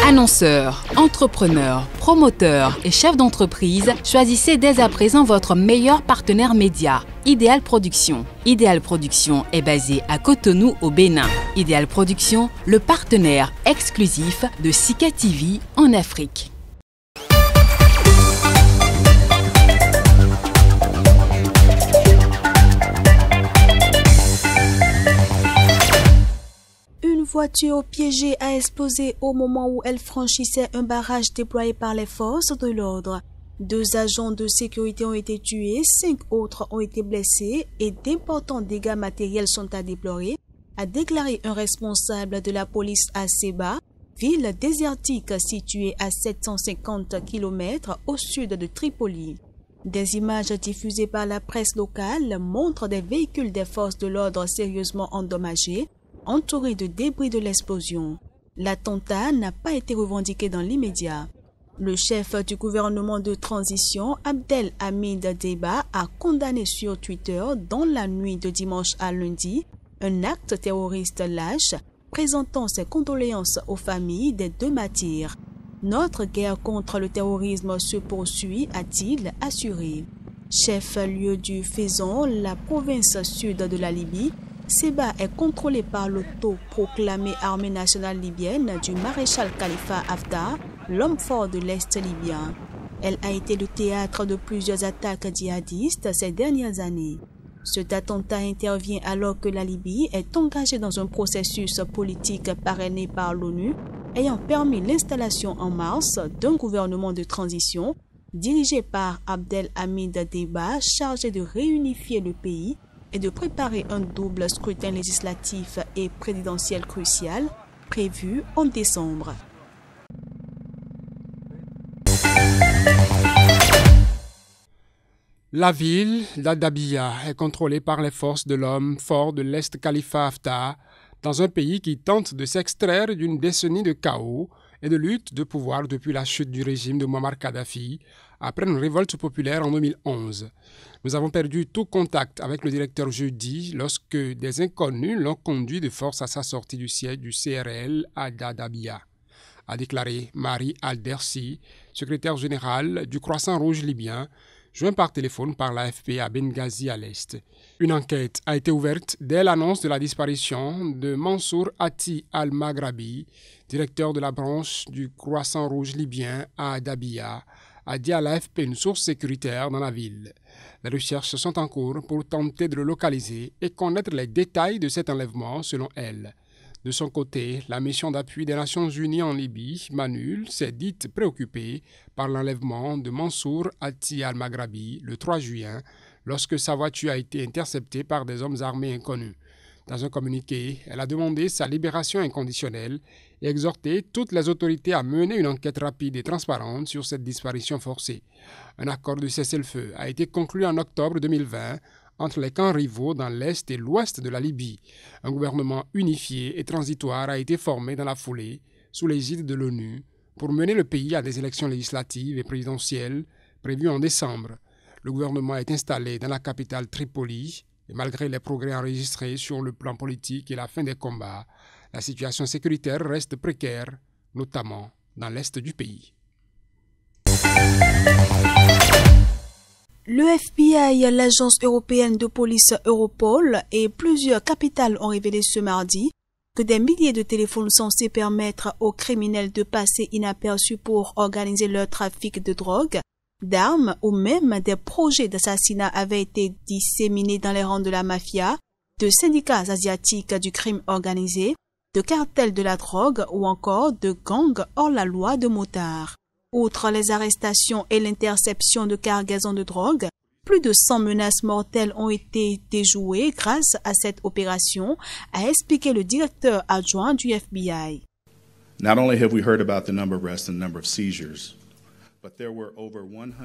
Annonceurs, entrepreneurs, promoteurs et chefs d'entreprise, choisissez dès à présent votre meilleur partenaire média, Ideal Production. Ideal Production est basé à Cotonou au Bénin. Ideal Production, le partenaire exclusif de Sika TV en Afrique. Une voiture piégée a explosé au moment où elle franchissait un barrage déployé par les forces de l'ordre. 2 agents de sécurité ont été tués, 5 autres ont été blessés et d'importants dégâts matériels sont à déplorer, a déclaré un responsable de la police à Seba, ville désertique située à 750 km au sud de Tripoli. Des images diffusées par la presse locale montrent des véhicules des forces de l'ordre sérieusement endommagés, entourés de débris de l'explosion. L'attentat n'a pas été revendiqué dans l'immédiat. Le chef du gouvernement de transition, Abdel Hamid Deiba, a condamné sur Twitter, dans la nuit de dimanche à lundi, un acte terroriste lâche, présentant ses condoléances aux familles des 2 martyrs. Notre guerre contre le terrorisme se poursuit, a-t-il assuré. Chef-lieu du Fezzan, la province sud de la Libye, Seba est contrôlé par l'auto-proclamée armée nationale libyenne du maréchal Khalifa Haftar, l'homme fort de l'Est libyen. Elle a été le théâtre de plusieurs attaques djihadistes ces dernières années. Cet attentat intervient alors que la Libye est engagée dans un processus politique parrainé par l'ONU, ayant permis l'installation en mars d'un gouvernement de transition dirigé par Abdel Hamid Deiba, chargé de réunifier le pays et de préparer un double scrutin législatif et présidentiel crucial prévu en décembre. La ville d'Adabiya est contrôlée par les forces de l'homme fort de l'Est Khalifa Haftar, dans un pays qui tente de s'extraire d'une décennie de chaos et de lutte de pouvoir depuis la chute du régime de Muammar Kadhafi après une révolte populaire en 2011. Nous avons perdu tout contact avec le directeur jeudi lorsque des inconnus l'ont conduit de force à sa sortie du siège du CRL à Dadabiya, a déclaré Marie Al-Dersi, secrétaire générale du Croissant Rouge libyen, joint par téléphone par l'AFP à Benghazi à l'Est. Une enquête a été ouverte dès l'annonce de la disparition de Mansour Hati Al-Maghrabi, directeur de la branche du Croissant Rouge libyen à Adabiya, a dit à l'AFP une source sécuritaire dans la ville. Les recherches sont en cours pour tenter de le localiser et connaître les détails de cet enlèvement selon elle. De son côté, la mission d'appui des Nations Unies en Libye, MANUL, s'est dite préoccupée par l'enlèvement de Mansour Hati Al-Maghrabi le 3 juin, lorsque sa voiture a été interceptée par des hommes armés inconnus. Dans un communiqué, elle a demandé sa libération inconditionnelle et exhorté toutes les autorités à mener une enquête rapide et transparente sur cette disparition forcée. Un accord de cessez-le-feu a été conclu en octobre 2020 entre les camps rivaux dans l'est et l'ouest de la Libye. Un gouvernement unifié et transitoire a été formé dans la foulée, sous l'égide de l'ONU, pour mener le pays à des élections législatives et présidentielles prévues en décembre. Le gouvernement est installé dans la capitale Tripoli et malgré les progrès enregistrés sur le plan politique et la fin des combats, la situation sécuritaire reste précaire, notamment dans l'est du pays. Le FBI, l'agence européenne de police Europol et plusieurs capitales ont révélé ce mardi que des milliers de téléphones censés permettre aux criminels de passer inaperçus pour organiser leur trafic de drogue, d'armes ou même des projets d'assassinat avaient été disséminés dans les rangs de la mafia, de syndicats asiatiques du crime organisé, de cartels de la drogue ou encore de gangs hors la loi de motards. Outre les arrestations et l'interception de cargaisons de drogue, plus de 100 menaces mortelles ont été déjouées grâce à cette opération, a expliqué le directeur adjoint du FBI.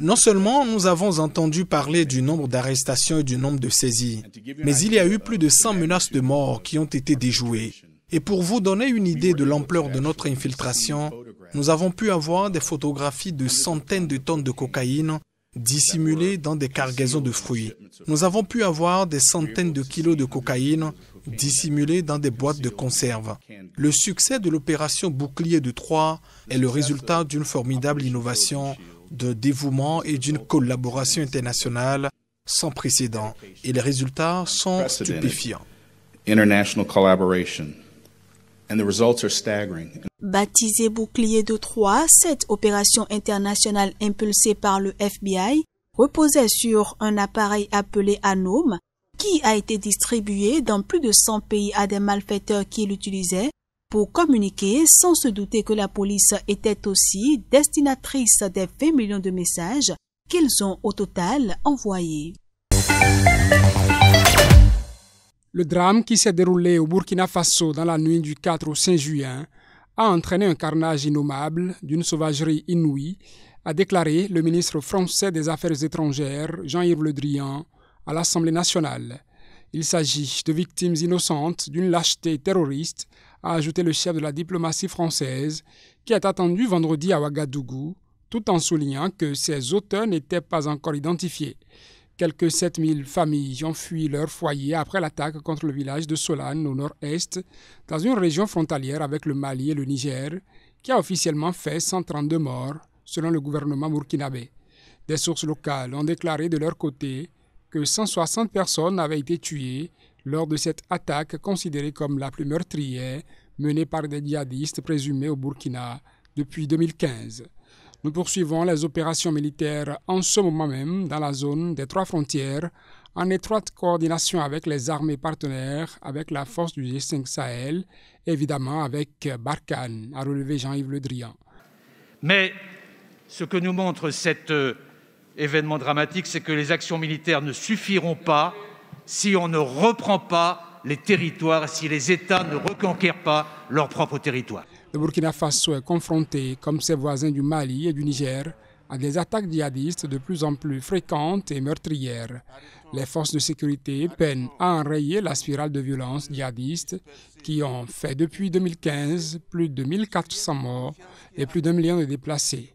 Non seulement nous avons entendu parler du nombre d'arrestations et du nombre de saisies, mais il y a eu plus de 100 menaces de mort qui ont été déjouées. Et pour vous donner une idée de l'ampleur de notre infiltration, nous avons pu avoir des photographies de centaines de tonnes de cocaïne dissimulées dans des cargaisons de fruits. Nous avons pu avoir des centaines de kilos de cocaïne dissimulés dans des boîtes de conserve. Le succès de l'opération Bouclier de Troie est le résultat d'une formidable innovation, de dévouement et d'une collaboration internationale sans précédent. Et les résultats sont stupéfiants. Baptisée Bouclier de Troie, cette opération internationale impulsée par le FBI reposait sur un appareil appelé Anom qui a été distribué dans plus de 100 pays à des malfaiteurs qui l'utilisaient pour communiquer sans se douter que la police était aussi destinatrice des 20 millions de messages qu'ils ont au total envoyés. Le drame qui s'est déroulé au Burkina Faso dans la nuit du 4 au 5 juin a entraîné un carnage innommable d'une sauvagerie inouïe, a déclaré le ministre français des Affaires étrangères, Jean-Yves Le Drian, à l'Assemblée nationale. Il s'agit de victimes innocentes d'une lâcheté terroriste, a ajouté le chef de la diplomatie française, qui est attendu vendredi à Ouagadougou, tout en soulignant que ses auteurs n'étaient pas encore identifiés. Quelques 7000 familles ont fui leur foyer après l'attaque contre le village de Solane, au nord-est, dans une région frontalière avec le Mali et le Niger, qui a officiellement fait 132 morts, selon le gouvernement burkinabé. Des sources locales ont déclaré de leur côté que 160 personnes avaient été tuées lors de cette attaque considérée comme la plus meurtrière menée par des djihadistes présumés au Burkina depuis 2015. Nous poursuivons les opérations militaires en ce moment même dans la zone des 3 frontières, en étroite coordination avec les armées partenaires, avec la force du G5 Sahel, évidemment avec Barkhane, a relevé Jean-Yves Le Drian. Mais ce que nous montre cet événement dramatique, c'est que les actions militaires ne suffiront pas si on ne reprend pas les territoires, si les États ne reconquièrent pas leur propre territoire. Le Burkina Faso est confronté, comme ses voisins du Mali et du Niger, à des attaques djihadistes de plus en plus fréquentes et meurtrières. Les forces de sécurité peinent à enrayer la spirale de violence djihadiste qui ont fait depuis 2015 plus de 1400 morts et plus d'1 million de déplacés.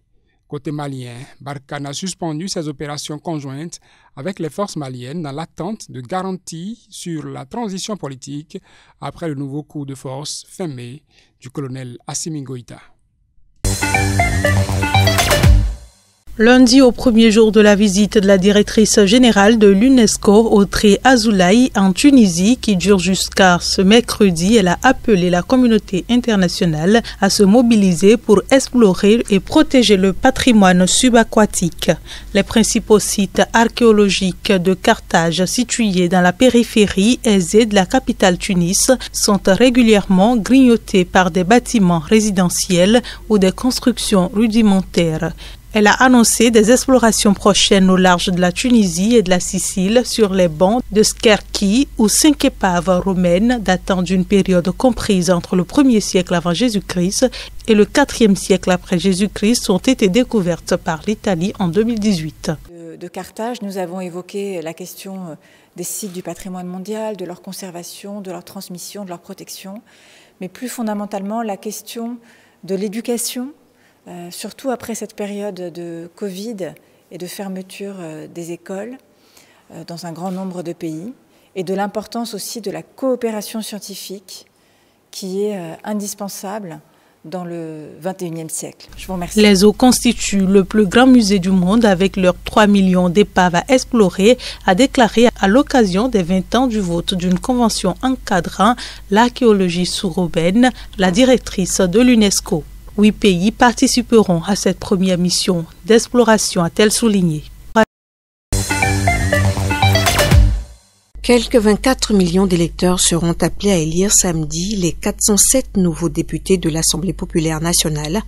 Côté malien, Barkhane a suspendu ses opérations conjointes avec les forces maliennes dans l'attente de garanties sur la transition politique après le nouveau coup de force fin mai du colonel Assimi Goïta. Lundi, au premier jour de la visite de la directrice générale de l'UNESCO, Audrey Azoulay, en Tunisie, qui dure jusqu'à ce mercredi, elle a appelé la communauté internationale à se mobiliser pour explorer et protéger le patrimoine subaquatique. Les principaux sites archéologiques de Carthage, situés dans la périphérie aisée de la capitale Tunis, sont régulièrement grignotés par des bâtiments résidentiels ou des constructions rudimentaires. Elle a annoncé des explorations prochaines au large de la Tunisie et de la Sicile sur les bancs de Skerki où 5 épaves romaines datant d'une période comprise entre le 1er siècle avant Jésus-Christ et le 4e siècle après Jésus-Christ ont été découvertes par l'Italie en 2018. De Carthage, nous avons évoqué la question des sites du patrimoine mondial, de leur conservation, de leur transmission, de leur protection, mais plus fondamentalement la question de l'éducation, surtout après cette période de Covid et de fermeture des écoles dans un grand nombre de pays, et de l'importance aussi de la coopération scientifique qui est indispensable dans le XXIe siècle. Je vous remercie. Les eaux constituent le plus grand musée du monde avec leurs 3 millions d'épaves à explorer, a déclaré à l'occasion des 20 ans du vote d'une convention encadrant l'archéologie sous-roubaine, la directrice de l'UNESCO. 8 pays participeront à cette première mission d'exploration, a-t-elle souligné. Quelques 24 millions d'électeurs seront appelés à élire samedi les 407 nouveaux députés de l'Assemblée populaire nationale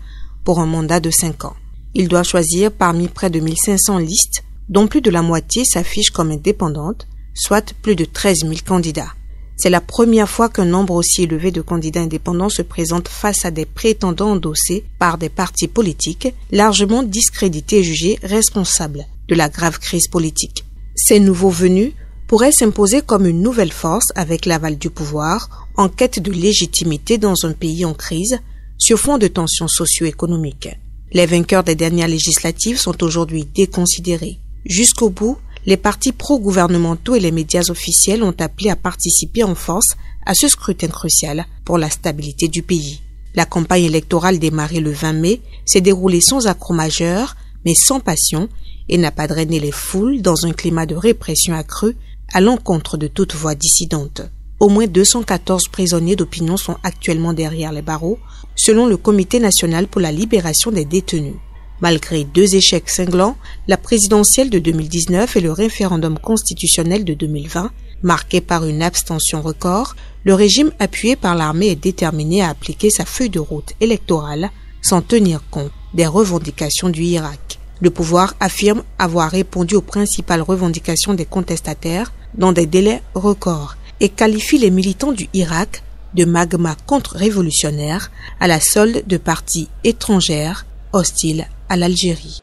pour un mandat de 5 ans. Ils doivent choisir parmi près de 1500 listes, dont plus de la moitié s'affichent comme indépendantes, soit plus de 13 000 candidats. C'est la première fois qu'un nombre aussi élevé de candidats indépendants se présente face à des prétendants endossés par des partis politiques largement discrédités et jugés responsables de la grave crise politique. Ces nouveaux venus pourraient s'imposer comme une nouvelle force avec l'aval du pouvoir en quête de légitimité dans un pays en crise sur fond de tensions socio-économiques. Les vainqueurs des dernières législatives sont aujourd'hui déconsidérés. Jusqu'au bout, les partis pro-gouvernementaux et les médias officiels ont appelé à participer en force à ce scrutin crucial pour la stabilité du pays. La campagne électorale démarrée le 20 mai s'est déroulée sans accroc majeur, mais sans passion, et n'a pas drainé les foules dans un climat de répression accrue à l'encontre de toute voix dissidente. Au moins 214 prisonniers d'opinion sont actuellement derrière les barreaux, selon le Comité national pour la libération des détenus. Malgré 2 échecs cinglants, la présidentielle de 2019 et le référendum constitutionnel de 2020, marqués par une abstention record, le régime appuyé par l'armée est déterminé à appliquer sa feuille de route électorale sans tenir compte des revendications du Irak. Le pouvoir affirme avoir répondu aux principales revendications des contestataires dans des délais records et qualifie les militants du Irak de magma contre-révolutionnaire à la solde de partis étrangères hostiles à l'Algérie.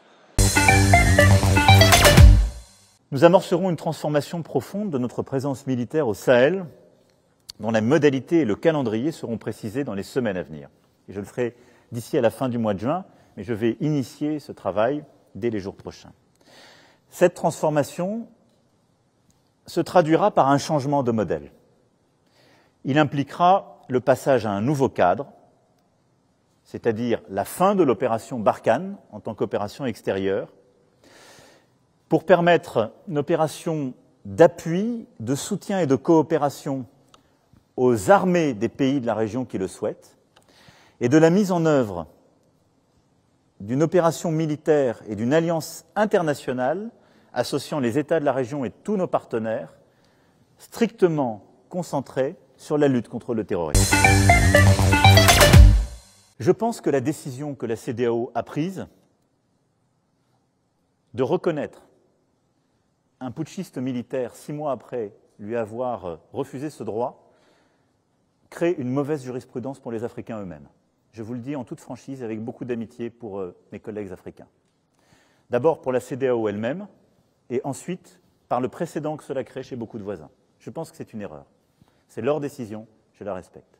Nous amorcerons une transformation profonde de notre présence militaire au Sahel, dont la modalité et le calendrier seront précisés dans les semaines à venir. Et je le ferai d'ici à la fin du mois de juin, mais je vais initier ce travail dès les jours prochains. Cette transformation se traduira par un changement de modèle. Il impliquera le passage à un nouveau cadre, c'est-à-dire la fin de l'opération Barkhane en tant qu'opération extérieure, pour permettre une opération d'appui, de soutien et de coopération aux armées des pays de la région qui le souhaitent, et de la mise en œuvre d'une opération militaire et d'une alliance internationale associant les États de la région et tous nos partenaires, strictement concentrés sur la lutte contre le terrorisme. Je pense que la décision que la CEDEAO a prise de reconnaître un putschiste militaire 6 mois après lui avoir refusé ce droit crée une mauvaise jurisprudence pour les Africains eux-mêmes. Je vous le dis en toute franchise, avec beaucoup d'amitié pour mes collègues africains. D'abord pour la CEDEAO elle-même, et ensuite par le précédent que cela crée chez beaucoup de voisins. Je pense que c'est une erreur. C'est leur décision, je la respecte.